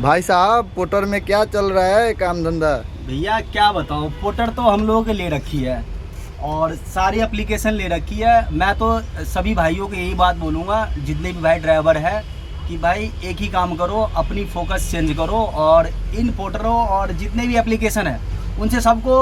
भाई साहब, पोटर में क्या चल रहा है काम धंधा? भैया क्या बताऊँ, पोर्टर तो हम लोगों के ले रखी है और सारी एप्लीकेशन ले रखी है। मैं तो सभी भाइयों को यही बात बोलूँगा, जितने भी भाई ड्राइवर है, कि भाई एक ही काम करो, अपनी फोकस चेंज करो और इन पोर्टरों और जितने भी एप्लीकेशन है उनसे सबको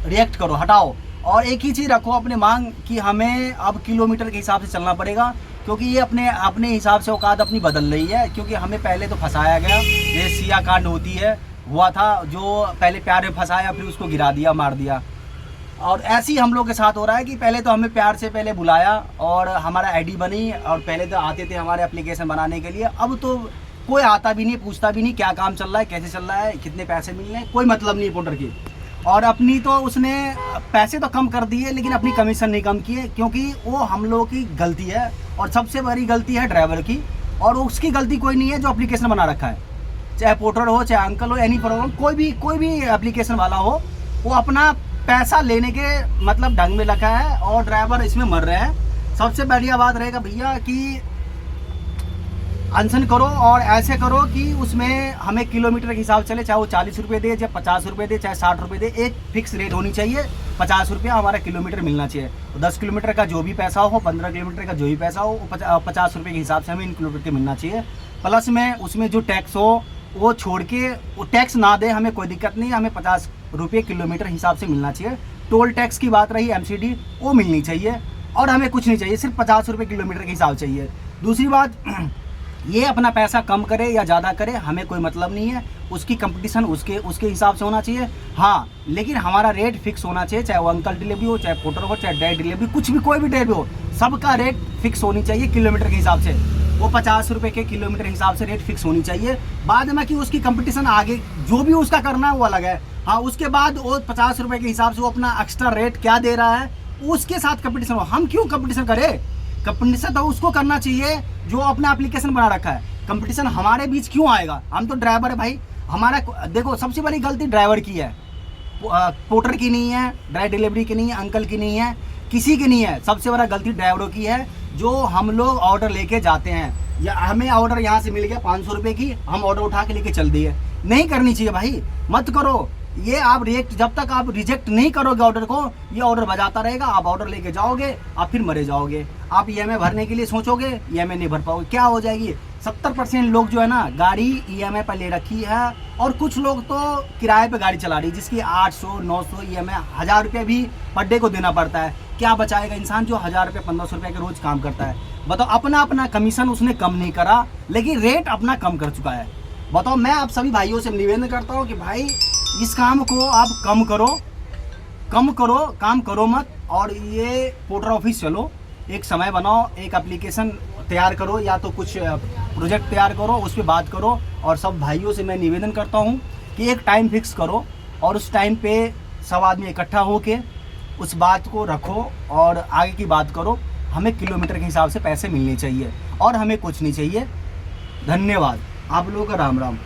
रिएक्ट करो, हटाओ। और एक ही चीज़ रखो अपने मांग कि हमें अब किलोमीटर के हिसाब से चलना पड़ेगा, क्योंकि ये अपने अपने हिसाब से औकात अपनी बदल रही है। क्योंकि हमें पहले तो फंसाया गया, ये सिया कांड होती है, हुआ था, जो पहले प्यार में फंसाया फिर उसको गिरा दिया, मार दिया। और ऐसे ही हम लोग के साथ हो रहा है कि पहले तो हमें प्यार से पहले बुलाया और हमारा आईडी बनी, और पहले तो आते थे हमारे एप्लीकेशन बनाने के लिए, अब तो कोई आता भी नहीं, पूछता भी नहीं क्या काम चल रहा है, कैसे चल रहा है, कितने पैसे मिल रहे हैं, कोई मतलब नहीं पोर्टर की। और अपनी तो उसने पैसे तो कम कर दिए लेकिन अपनी कमीशन नहीं कम किए, क्योंकि वो हम लोगों की गलती है और सबसे बड़ी गलती है ड्राइवर की। और उसकी गलती कोई नहीं है जो एप्लीकेशन बना रखा है, चाहे पोर्टर हो, चाहे अंकल हो, एनी प्रॉब्लम, कोई भी एप्लीकेशन वाला हो, वो अपना पैसा लेने के मतलब ढंग में रखा है और ड्राइवर इसमें मर रहे हैं। सबसे बढ़िया बात रहेगा भैया कि अनशन करो और ऐसे करो कि उसमें हमें किलोमीटर के हिसाब से चले, चाहे वो 40 रुपये दे, चाहे 50 रुपये दे, चाहे 60 रुपये दे, एक फिक्स रेट होनी चाहिए। 50 रुपया हमारा किलोमीटर मिलना चाहिए। 10 किलोमीटर का जो भी पैसा हो, 15 किलोमीटर का जो भी पैसा हो, 50 रुपये के हिसाब से हमें इन किलोमीटर मिलना चाहिए। प्लस में उसमें जो टैक्स हो वो छोड़ के, वो टैक्स ना दे, हमें कोई दिक्कत नहीं, हमें 50 रुपये किलोमीटर हिसाब से मिलना चाहिए। टोल टैक्स की बात रही, MCD वो मिलनी चाहिए और हमें कुछ नहीं चाहिए, सिर्फ 50 रुपये किलोमीटर के हिसाब चाहिए। दूसरी बात, ये अपना पैसा कम करे या ज़्यादा करे हमें कोई मतलब नहीं है, उसकी कंपटीशन उसके हिसाब से होना चाहिए। हाँ, लेकिन हमारा रेट फिक्स होना चाहिए, चाहे वो अंकल डिलीवरी हो, चाहे पोर्टर हो, चाहे डायरेक्ट डिलीवरी, कुछ भी कोई भी डिलीवरी हो, सबका रेट फिक्स होनी चाहिए किलोमीटर के हिसाब से। वो 50 रुपये के किलोमीटर के हिसाब से रेट फिक्स होनी चाहिए। बाद में कि उसकी कंपटीशन आगे जो भी उसका करना है वो अलग है। हाँ, उसके बाद वो 50 रुपये के हिसाब से वो अपना एक्स्ट्रा रेट क्या दे रहा है उसके साथ कंपटीशन हो। हम क्यों कंपटीशन करें? कंपटीशन तो उसको करना चाहिए जो अपना एप्लीकेशन बना रखा है। कंपटीशन हमारे बीच क्यों आएगा? हम तो ड्राइवर है भाई। हमारा देखो, सबसे बड़ी गलती ड्राइवर की है, पोर्टर की नहीं है, ड्राइव डिलीवरी की नहीं है, अंकल की नहीं है, किसी की नहीं है। सबसे बड़ा गलती ड्राइवरों की है। जो हम लोग ऑर्डर लेके जाते हैं, या हमें ऑर्डर यहाँ से मिल गया 500 रुपये की, हम ऑर्डर उठा के लेके चल दिए, नहीं करनी चाहिए भाई, मत करो ये। आप जब तक आप रिजेक्ट नहीं करोगे ऑर्डर को, ये ऑर्डर बजाता रहेगा, आप ऑर्डर लेके जाओगे, आप फिर मरे जाओगे। आप EMI भरने के लिए सोचोगे, EMI नहीं भर पाओगे, क्या हो जाएगी? 70% लोग जो है ना, गाड़ी EMI पर ले रखी है, और कुछ लोग तो किराए पे गाड़ी चला रही है जिसकी 800 900 EMI, 1000 रुपये भी पर डे को देना पड़ता है। क्या बचाएगा इंसान जो 1000 रुपये 1500 रुपये के रोज काम करता है? बताओ, अपना अपना कमीशन उसने कम नहीं करा लेकिन रेट अपना कम कर चुका है। बताओ, मैं आप सभी भाइयों से निवेदन करता हूँ कि भाई इस काम को आप कम करो, काम करो मत। और ये पोर्टर ऑफिस चलो, एक समय बनाओ, एक एप्लीकेशन तैयार करो, या तो कुछ प्रोजेक्ट तैयार करो, उस पर बात करो। और सब भाइयों से मैं निवेदन करता हूँ कि एक टाइम फिक्स करो और उस टाइम पे सब आदमी इकट्ठा होके उस बात को रखो और आगे की बात करो। हमें किलोमीटर के हिसाब से पैसे मिलने चाहिए और हमें कुछ नहीं चाहिए। धन्यवाद, आप लोगों का राम राम।